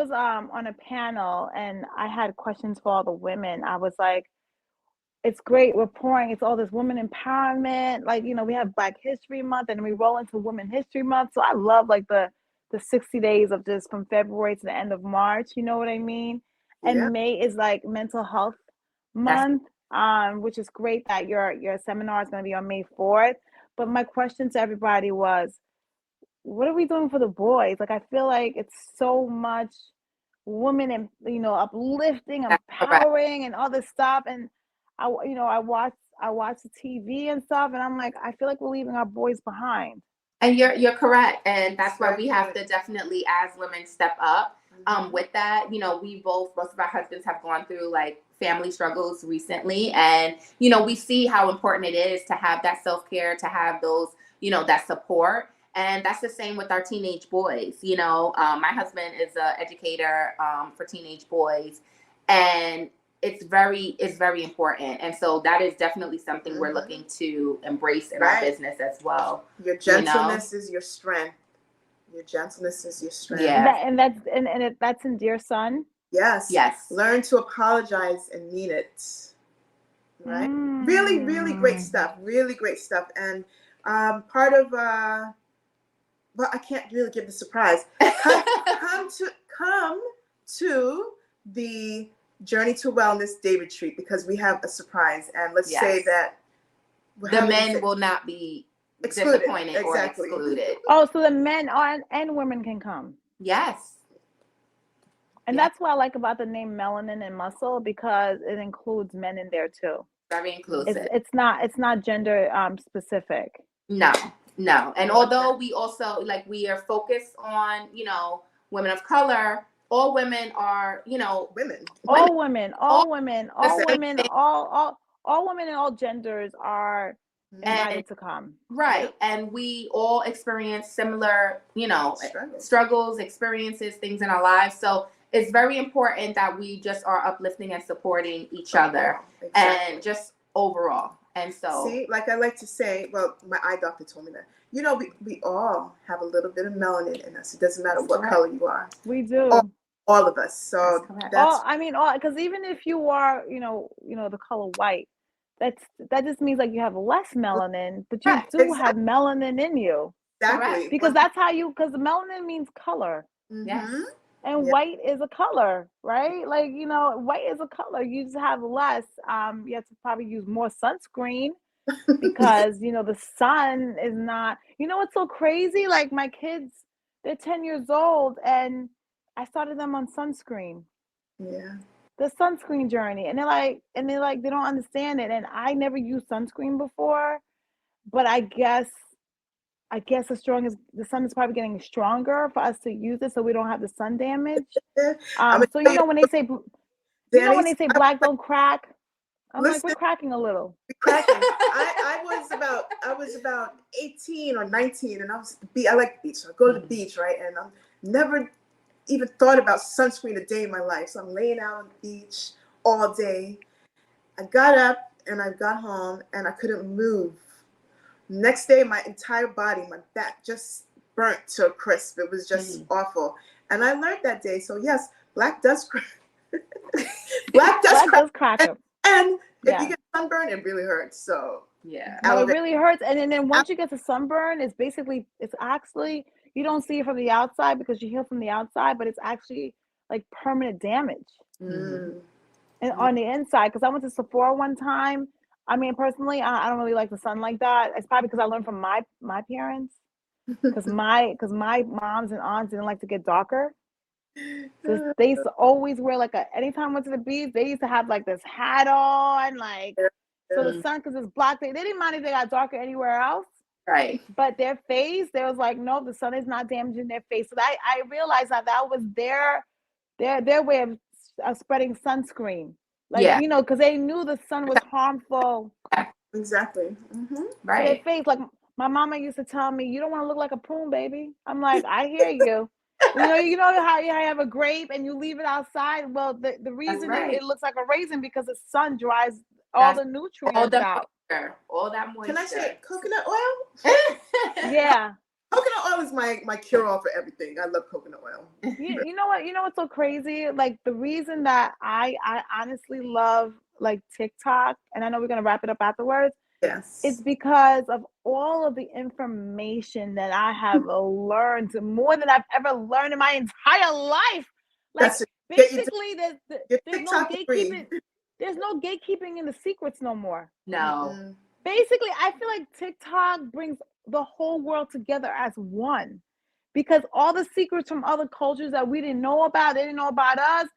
on a panel, and I had questions for all the women. I was like, it's great. We're pouring. It's all this women empowerment. Like, we have Black History Month, and we roll into Women History Month. So I love like the 60 days of just from February to the end of March. You know what I mean? And May is like Mental Health Month, which is great that your seminar is going to be on May 4th. But my question to everybody was, what are we doing for the boys? Like, I feel like it's so much women and, uplifting, empowering, and all this stuff. And I watch the TV and stuff, and I'm like, I feel like we're leaving our boys behind. And you're correct. And that's why we have to definitely, as women, step up with that. You know, most of our husbands have gone through like family struggles recently. And, you know, we see how important it is to have that self-care, to have those, you know, that support. And that's the same with our teenage boys. You know, my husband is an educator for teenage boys, and it's very important. And so that is definitely something we're looking to embrace in our business as well. Your gentleness is your strength. Your gentleness is your strength. Yeah. And that's in Dear Son. Yes. Yes. Learn to apologize and mean it. Right. Really, really great stuff. Really great stuff. And part of well, I can't really give the surprise. Come to the Journey to Wellness Day Retreat, because we have a surprise. And let's say that the men will not be disappointed or excluded. Oh, so the men and women can come. Yes. And that's what I like about the name Melanin and Muscle, because it includes men in there too. Very inclusive. It's not gender specific. No. And although we also we are focused on, you know, women of color, all women are, you know, all women and all genders are invited to come. Right. And we all experience similar, you know, struggles, experiences, things in our lives. So it's very important that we just are uplifting and supporting each other and just overall. And so, see, like I like to say, well, my eye doctor told me that, you know, we all have a little bit of melanin in us. It doesn't matter what color you are. We do. All of us. So because even if you are, you know, the color white, that just means like you have less melanin, but you do have melanin in you. Exactly. Because that's how because the melanin means color. Yes. And white is a color, right? Like, you know, white is a color. You just have less. You have to probably use more sunscreen because, you know, the sun is not, you know, what's so crazy? Like my kids, they're 10 years old and I started them on sunscreen. Yeah. The sunscreen journey. And they're like, they don't understand it. And I never used sunscreen before, but I guess the sun is probably getting stronger for us to use it so we don't have the sun damage. So you know when they say black don't crack, I'm like, we're cracking a little. I was about 18 or 19 and I like the beach. So I go to the beach, right? And I'm never even thought about sunscreen a day in my life. So I'm laying out on the beach all day. I got up and I got home and I couldn't move. Next day, my entire body, my back just burnt to a crisp. It was just awful. And I learned that day. So yes, black does crack. black does crack. And if you get sunburn, it really hurts. So no, it really hurts. And then once you get the sunburn, it's actually, you don't see it from the outside because you heal from the outside, but it's actually like permanent damage. And on the inside, because I went to Sephora one time. I mean, personally, I don't really like the sun like that. It's probably because I learned from my parents. Because my moms and aunts didn't like to get darker. So they used to always wear anytime I went to the beach, they used to have like this hat on, so the sun, because it's black, they didn't mind if they got darker anywhere else. Right. But their face, they was like, no, the sun is not damaging their face. So I realized that was their way of spreading sunscreen. You know, because they knew the sun was harmful. Exactly. Right. To their face, like my mama used to tell me, you don't want to look like a prune, baby. I'm like, I hear you. You know how you have a grape and you leave it outside. Well, the reason it looks like a raisin because the sun dries all the nutrients out. All that moisture. Can I say coconut oil? Yeah. Coconut oil is my cure-all for everything. I love coconut oil. You know what? You know what's so crazy? Like the reason that I honestly love like TikTok, and I know we're gonna wrap it up afterwards. Yes. It's because of all of the information that I have learned, more than I've ever learned in my entire life. Like basically, there's no gatekeeping. There's no gatekeeping in the secrets no more. No. Basically, I feel like TikTok brings the whole world together as one, because all the secrets from other cultures that we didn't know about, they didn't know about us.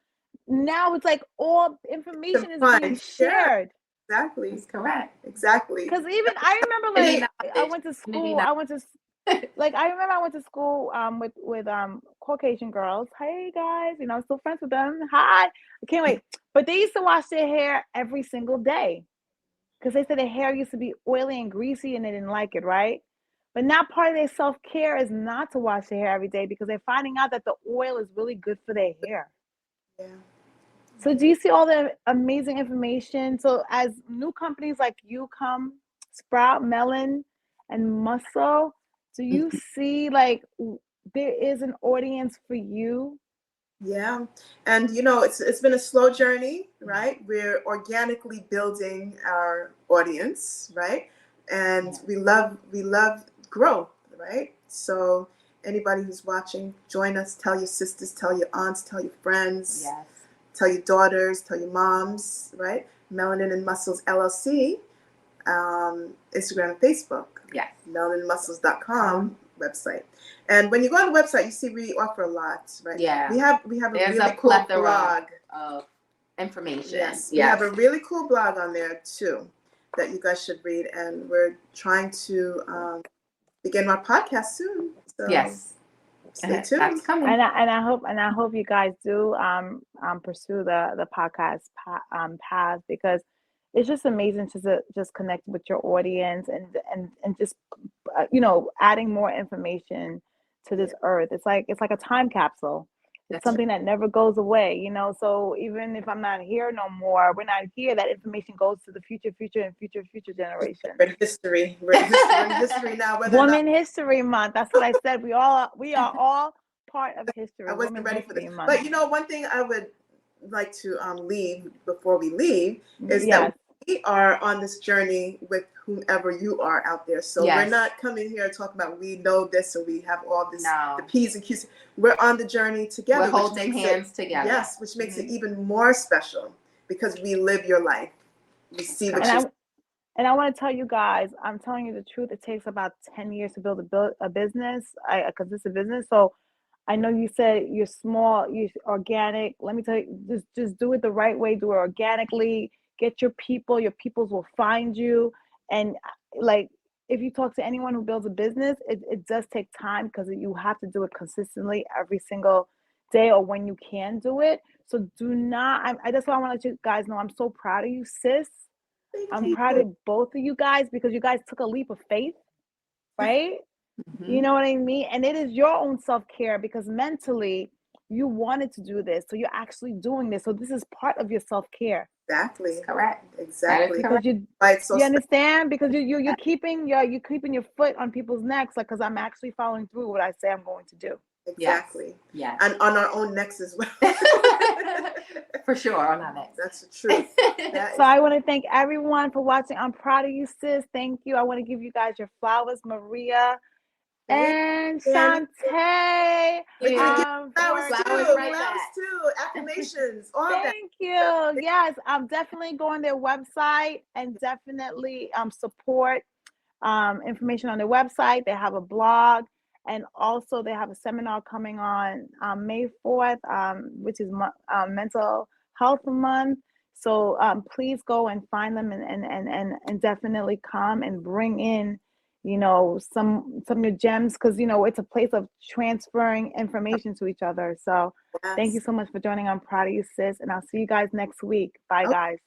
Now it's like all information is being shared. Exactly. That's correct. Exactly. Because even I remember, like, I went to school. Like I remember I went to school with Caucasian girls. Hey guys, you know, I'm still friends with them. Hi, I can't wait. But they used to wash their hair every single day because they said their hair used to be oily and greasy and they didn't like it, right? But now part of their self-care is not to wash their hair every day because they're finding out that the oil is really good for their hair. Yeah. So do you see all the amazing information? So as new companies like you come, Sprout, Melon, and Muscle, do you see like there is an audience for you? Yeah. And you know, it's been a slow journey, right? We're organically building our audience, right? And we love growth, right? So anybody who's watching, join us, tell your sisters, tell your aunts, tell your friends, Yes. tell your daughters, tell your moms, right? Melanin and Muscles LLC, Instagram and Facebook. Yes. melaninandmuscles.com website. And when you go on the website, you see we offer a lot, right? Yeah. We have a There's really a cool plethora blog of information. Yes, we have a really cool blog on there too that you guys should read, and we're trying to begin our podcast soon. So Yes. stay That's tuned. coming. And I hope you guys do pursue the podcast path because it's just amazing to just connect with your audience and just you know, adding more information to this earth. It's like a time capsule. It's That's something that never goes away, you know. So even if I'm not here no more, we're not here, that information goes to the future generation. We're in history. We're in history now. Whether Woman History Month. That's what I said. We are all part of history. I wasn't Women's ready for History this, Month. but you know, one thing I would like to leave before we leave is Yes. that we are on this journey with whomever you are out there. So Yes. we're not coming here talking about we know this and we have all this, No. the P's and Q's. We're on the journey together. We're holding hands together. Yes, which makes it even more special because we live your life. We see what you. And I want to tell you guys, I'm telling you the truth. It takes about 10 years to build a business, a consistent business. So I know you said you're small, you're organic. Let me tell you, just do it the right way. Do it organically. Get your peoples will find you. And like, if you talk to anyone who builds a business, it does take time because you have to do it consistently every single day or when you can do it. So do not, I just want to let you guys know, I'm so proud of you, sis. I'm proud of both of you guys because you guys took a leap of faith, right? Mm-hmm. You know what I mean? And it is your own self-care because mentally you wanted to do this. So you're actually doing this. So this is part of your self-care. Exactly. That's correct. Exactly. Because you understand? Because you're keeping your foot on people's necks, like, because I'm actually following through what I say I'm going to do. Exactly. Yeah. And on our own necks as well. For sure, on our necks. That's the truth. So I want to thank everyone for watching. I'm proud of you, sis. Thank you. I want to give you guys your flowers, Maria and Shantae. We're gonna give flowers back. too. Affirmations. All that. Thank you. Yes, I'm definitely going to their website and definitely support information on their website. They have a blog. And also they have a seminar coming on May 4th, which is Mental Health Month. So please go and find them and definitely come and bring in, you know, some of your gems because, you know, it's a place of transferring information to each other. So Thank you so much for joining. I'm proud of you, sis. And I'll see you guys next week. Bye, guys.